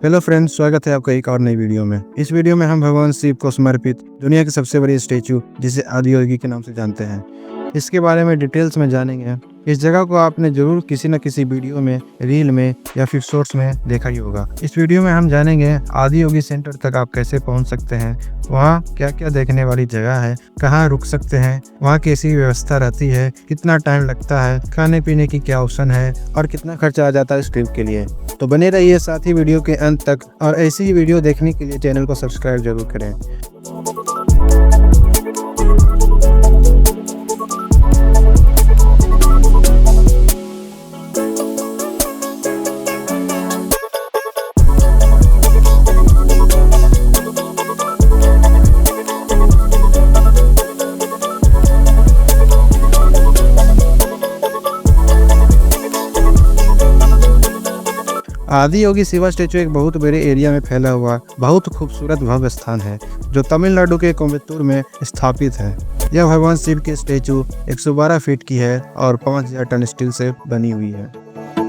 Hello friends, स्वागत है आपका एक और नई वीडियो में। इस वीडियो में हम भगवान शिव को समर्पित दुनिया की सबसे बड़ी स्टैचू जिसे आदियोगी के नाम से जानते हैं, इसके बारे में डिटेल्स में जानेंगे। इस जगह को आपने जरूर किसी न किसी वीडियो में, रील में या फिर शॉर्ट्स में देखा ही होगा। इस वीडियो में हम जानेंगे आदियोगी सेंटर तक आप कैसे पहुंच सकते हैं, वहाँ क्या क्या देखने वाली जगह है, कहाँ रुक सकते हैं, वहाँ कैसी व्यवस्था रहती है, कितना टाइम लगता है, खाने पीने की क्या ऑप्शन है और कितना खर्चा आ जाता है इस ट्रिप के लिए। तो बने रहिए साथ ही वीडियो के अंत तक, और ऐसी ही वीडियो देखने के लिए चैनल को सब्सक्राइब जरूर करें। आदियोगी शिवा स्टैचू एक बहुत बड़े एरिया में फैला हुआ बहुत खूबसूरत भव्य स्थान है जो तमिलनाडु के कोयम्बटूर में स्थापित है। यह भगवान शिव की स्टैचू 112 फीट की है और 5000 टन स्टील से बनी हुई है।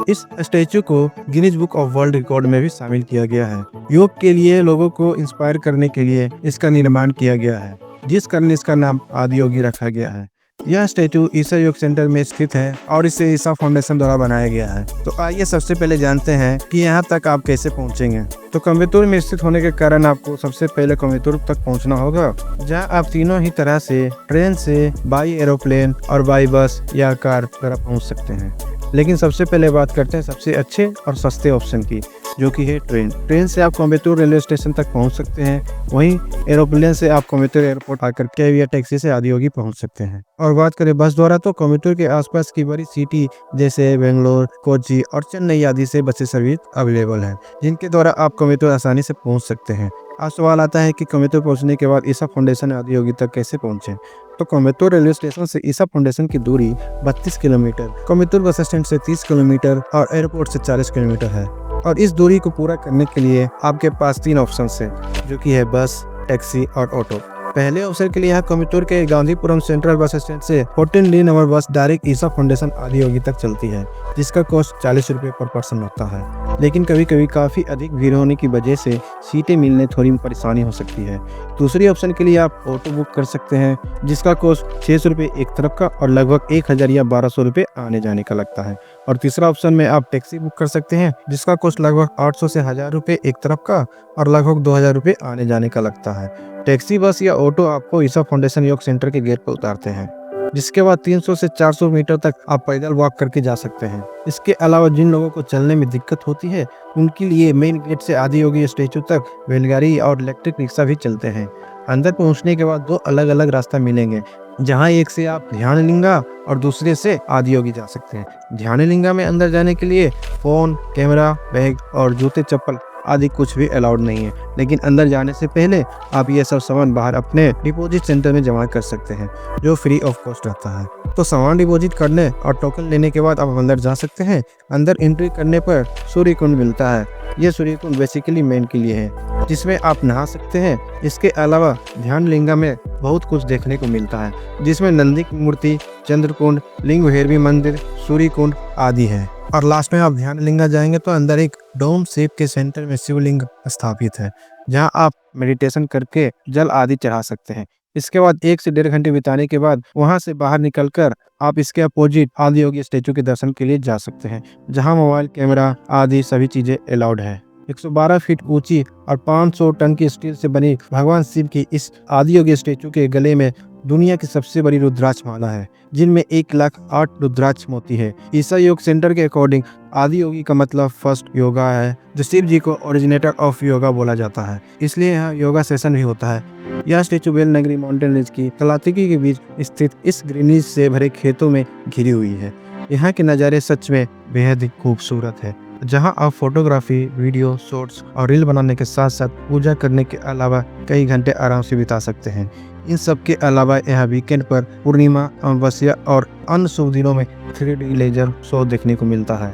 इस स्टैचू को Guinness book of world record में भी शामिल किया गया है। योग के लिए लोगों को इंस्पायर करने के लिए इसका निर्माण किया गया है, जिस कारण इसका नाम आदियोगी रखा गया है। यह स्टैचू ईसा योग सेंटर में स्थित है और इसे ईसा फाउंडेशन द्वारा बनाया गया है। तो आइए सबसे पहले जानते हैं कि यहाँ तक आप कैसे पहुँचेंगे। तो कोयम्बटूर में स्थित होने के कारण आपको सबसे पहले कोयम्बटूर तक पहुँचना होगा, जहाँ आप तीनों ही तरह से ट्रेन से, बाई एरोप्लेन और बाई बस या कार द्वारा पहुँच सकते हैं। लेकिन सबसे पहले बात करते हैं सबसे अच्छे और सस्ते ऑप्शन की, जो कि है ट्रेन। ट्रेन से आप कोयम्बटूर रेलवे स्टेशन तक पहुंच सकते हैं। वहीं एरोप्लेन से आप कोयम्बटूर एयरपोर्ट आकर कैब या टैक्सी से आदियोगी पहुंच सकते हैं। और बात करें बस द्वारा, तो कोयम्बटूर के आसपास की बड़ी सिटी जैसे बेंगलोर, कोच्चि और चेन्नई आदि से बसें सर्विस अवेलेबल है, जिनके द्वारा आप कोयम्बटूर आसानी से पहुँच सकते हैं। अब सवाल आता है कि कोयम्बटूर पहुंचने के बाद ईसा फाउंडेशन आदियोगी तक कैसे पहुंचे। तो कोयम्बटूर रेलवे स्टेशन से ईसा फाउंडेशन की दूरी 32 किलोमीटर, कोयम्बटूर बस स्टैंड से 30 किलोमीटर और एयरपोर्ट से 40 किलोमीटर है। और इस दूरी को पूरा करने के लिए आपके पास 3 ऑप्शन है, जो कि है बस, टैक्सी और ऑटो। पहले ऑप्शन के लिए यहाँ कोयम्बटूर के गांधीपुरम सेंट्रल बस स्टैंड से 14D नंबर बस डायरेक्ट ईसा फाउंडेशन आदियोगी तक चलती है, जिसका कॉस्ट 40 रुपये पर पर्सन होता है। लेकिन कभी कभी काफ़ी अधिक भीड़ होने की वजह से सीटें मिलने थोड़ी परेशानी हो सकती है। दूसरी ऑप्शन के लिए आप ऑटो बुक कर सकते हैं, जिसका कॉस्ट 600 रुपये एक तरफ का और लगभग 1000 या 1200 रुपये आने जाने का लगता है। और तीसरा ऑप्शन में आप टैक्सी बुक कर सकते हैं, जिसका कॉस्ट लगभग 800 से 1000 रुपये एक तरफ का और लगभग 2000 रुपये आने जाने का लगता है। टैक्सी, बस या ऑटो आपको ईसा फाउंडेशन योग सेंटर के गेट पर उतारते हैं, जिसके बाद 300 से 400 मीटर तक आप पैदल वॉक करके जा सकते हैं। इसके अलावा जिन लोगों को चलने में दिक्कत होती है, उनके लिए मेन गेट से आदियोगी स्टैचू तक बैलगाड़ी और इलेक्ट्रिक रिक्शा भी चलते हैं। अंदर पहुंचने के बाद 2 अलग अलग रास्ता मिलेंगे, जहां एक से आप ध्यानलिंगा और दूसरे से आदियोगी जा सकते हैं। ध्यानलिंगा में अंदर जाने के लिए फोन, कैमरा, बैग और जूते चप्पल आदि कुछ भी अलाउड नहीं है, लेकिन अंदर जाने से पहले आप ये सब सामान बाहर अपने डिपॉजिट सेंटर में जमा कर सकते हैं, जो फ्री ऑफ कॉस्ट रहता है। तो सामान डिपॉजिट करने और टोकन लेने के बाद आप अंदर जा सकते हैं। अंदर एंट्री करने पर सूर्य कुंड मिलता है। यह सूर्य कुंड बेसिकली मेन के लिए है, जिसमें आप नहा सकते हैं। इसके अलावा ध्यानलिंगा में बहुत कुछ देखने को मिलता है, जिसमें नंदी की मूर्ति, चंद्रकुंड, लिंग भैरवी मंदिर, सूर्य कुंड आदि है। और लास्ट में आप ध्यानलिंगा जाएंगे तो अंदर एक डोम शेप के सेंटर में शिवलिंग स्थापित है, जहां आप मेडिटेशन करके जल आदि चढ़ा सकते हैं। इसके बाद 1 से 1.5 घंटे बिताने के बाद वहां से बाहर निकलकर आप इसके अपोजिट आदियोगी स्टैचू के दर्शन के लिए जा सकते हैं, जहां मोबाइल कैमरा आदि सभी चीजें अलाउड है। 112 फीट ऊंची और 500 टन की स्टील से बनी भगवान शिव की इस आदियोगी स्टैचू के गले में दुनिया की सबसे बड़ी रुद्राक्ष माला है, जिनमें 1,08,000 रुद्राक्ष मोती है। ईसा योग सेंटर के अकॉर्डिंग आदियोगी का मतलब फर्स्ट योगा है, जो शिव जी को ओरिजिनेटर ऑफ योगा बोला जाता है, इसलिए यहाँ योगा सेशन भी होता है। यह स्टैचू बेलनगरी माउंटेन रेंज की कलातिकी के बीच स्थित इस ग्रीनरी से भरे खेतों में घिरी हुई है। यहाँ के नज़ारे सच में बेहद ही खूबसूरत है, जहां आप फोटोग्राफी, वीडियो, शॉर्ट्स और रील बनाने के साथ साथ पूजा करने के अलावा कई घंटे आराम से बिता सकते हैं। इन सब के अलावा यहाँ वीकेंड पर पूर्णिमा, अमावस्या और अन्य शुभ दिनों में 3D लेजर शो देखने को मिलता है,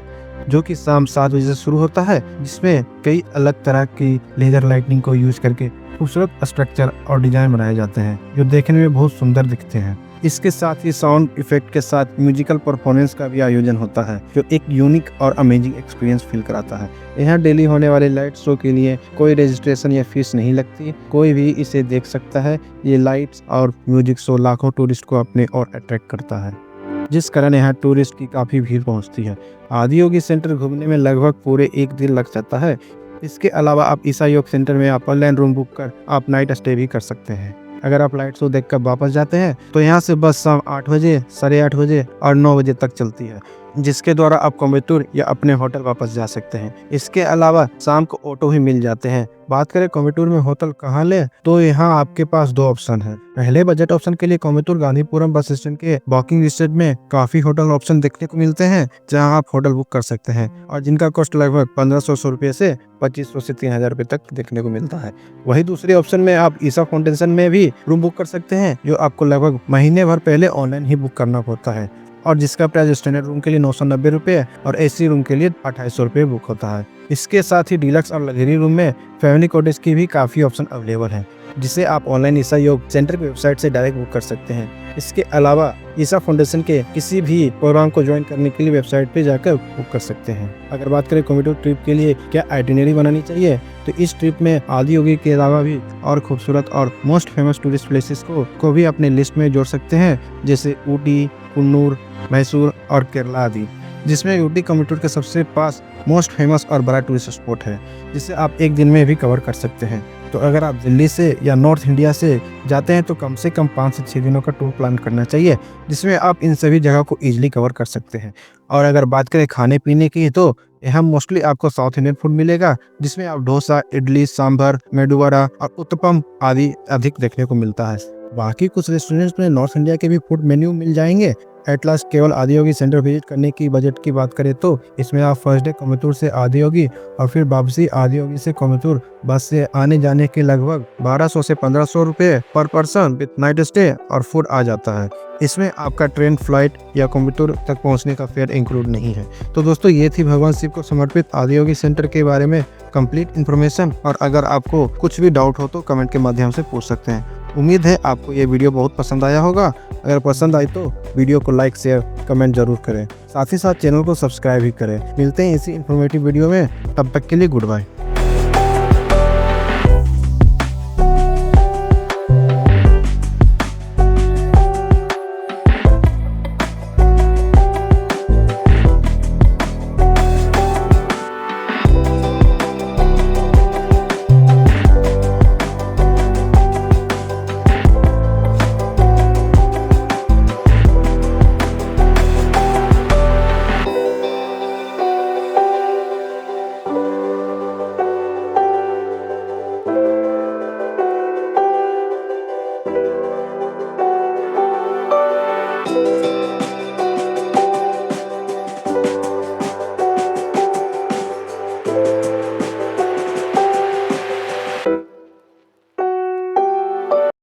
जो कि शाम 7 बजे से शुरू होता है, जिसमें कई अलग तरह की लेजर लाइटनिंग को यूज करके खूबसूरत स्ट्रक्चर और डिजाइन बनाए जाते हैं, जो देखने में बहुत सुंदर दिखते हैं। इसके साथ ही साउंड इफेक्ट के साथ म्यूजिकल परफॉर्मेंस का भी आयोजन होता है, जो एक यूनिक और अमेजिंग एक्सपीरियंस फील कराता है। यहाँ डेली होने वाले लाइट शो के लिए कोई रजिस्ट्रेशन या फीस नहीं लगती, कोई भी इसे देख सकता है। ये लाइट्स और म्यूजिक शो लाखों टूरिस्ट को अपने ओर अट्रैक्ट करता है, जिस कारण यहाँ टूरिस्ट की काफ़ी भीड़ पहुँचती है। आदियोगी सेंटर घूमने में लगभग पूरे 1 दिन लग जाता है। इसके अलावा आप ईसा योग सेंटर में आप ऑनलाइन रूम बुक कर आप नाइट स्टे भी कर सकते हैं। अगर आप लाइट शो देखकर वापस जाते हैं तो यहाँ से बस शाम 8 बजे, 8:30 बजे और 9 बजे तक चलती है, जिसके द्वारा आप कोयम्बटूर या अपने होटल वापस जा सकते हैं। इसके अलावा शाम को ऑटो भी मिल जाते हैं। बात करें कोयम्बटूर में होटल कहाँ ले, तो यहाँ आपके पास 2 ऑप्शन है। पहले बजट ऑप्शन के लिए कोयम्बटूर गांधीपुरम बस स्टैंड के वॉकिंग डिस्टेंस में काफी होटल ऑप्शन देखने को मिलते हैं, जहाँ आप होटल बुक कर सकते हैं और जिनका कॉस्ट लगभग 1500 रुपये से 2500 से 3000 रुपये तक देखने को मिलता है। वही दूसरे ऑप्शन में आप ईसा फाउंडेशन में भी रूम बुक कर सकते हैं, जो आपको लगभग महीने भर पहले ऑनलाइन ही बुक करना पड़ता है और जिसका प्राइस स्टैंडर्ड रूम के लिए 990 रुपये और एसी रूम के लिए 2800 रुपये बुक होता है। इसके साथ ही डीलक्स और लग्जरी रूम में फैमिली कॉटेज की भी काफ़ी ऑप्शन अवेलेबल हैं, जिसे आप ऑनलाइन ईसा योग सेंटर की वेबसाइट से डायरेक्ट बुक कर सकते हैं। इसके अलावा ईसा फाउंडेशन के किसी भी प्रोग्राम को ज्वाइन करने के लिए वेबसाइट पे जाकर बुक कर सकते हैं। अगर बात करें कोयम्बटूर ट्रिप के लिए क्या आइटिनरी बनानी चाहिए, तो इस ट्रिप में आदियोगी के अलावा भी और खूबसूरत और मोस्ट फेमस टूरिस्ट प्लेसेस को भी अपने लिस्ट में जोड़ सकते हैं, जैसे ऊटी, कुन्नूर, मैसूर और केरला आदि, जिसमें ऊटी कोयम्बटूर के सबसे पास मोस्ट फेमस और बड़ा टूरिस्ट स्पॉट है, जिसे आप 1 दिन में भी कवर कर सकते हैं। तो अगर आप दिल्ली से या नॉर्थ इंडिया से जाते हैं तो कम से कम 5 से 6 दिनों का टूर प्लान करना चाहिए, जिसमें आप इन सभी जगह को ईजिली कवर कर सकते हैं। और अगर बात करें खाने पीने की, तो यहाँ मोस्टली आपको साउथ इंडियन फूड मिलेगा, जिसमें आप डोसा, इडली, सांभर, मेदू वड़ा और उत्तपम आदि अधिक देखने को मिलता है। बाकी कुछ रेस्टोरेंट्स में नॉर्थ इंडिया के भी फूड मेन्यू मिल जाएंगे। एट लास्ट केवल आदियोगी सेंटर विजिट करने की बजट की बात करें तो इसमें आप फर्स्ट डे कोयम्बटूर से आदियोगी और फिर वापसी आदियोगी से कोयम्बटूर बस से आने जाने के लगभग 1200 से 1500 रुपये पर पर्सन विद नाइट स्टे और फूड आ जाता है। इसमें आपका ट्रेन, फ्लाइट या कोयम्बटूर तक पहुंचने का फेयर इंक्लूड नहीं है। तो दोस्तों, ये थी भगवान शिव को समर्पित आदियोगी सेंटर के बारे में कंप्लीट इन्फॉर्मेशन। और अगर आपको कुछ भी डाउट हो तो कमेंट के माध्यम से पूछ सकते हैं। उम्मीद है आपको ये वीडियो बहुत पसंद आया होगा। अगर पसंद आई तो वीडियो को लाइक, शेयर, कमेंट जरूर करें। साथ ही साथ चैनल को सब्सक्राइब भी करें। मिलते हैं इसी इन्फॉर्मेटिव वीडियो में, तब तक के लिए गुड बाय।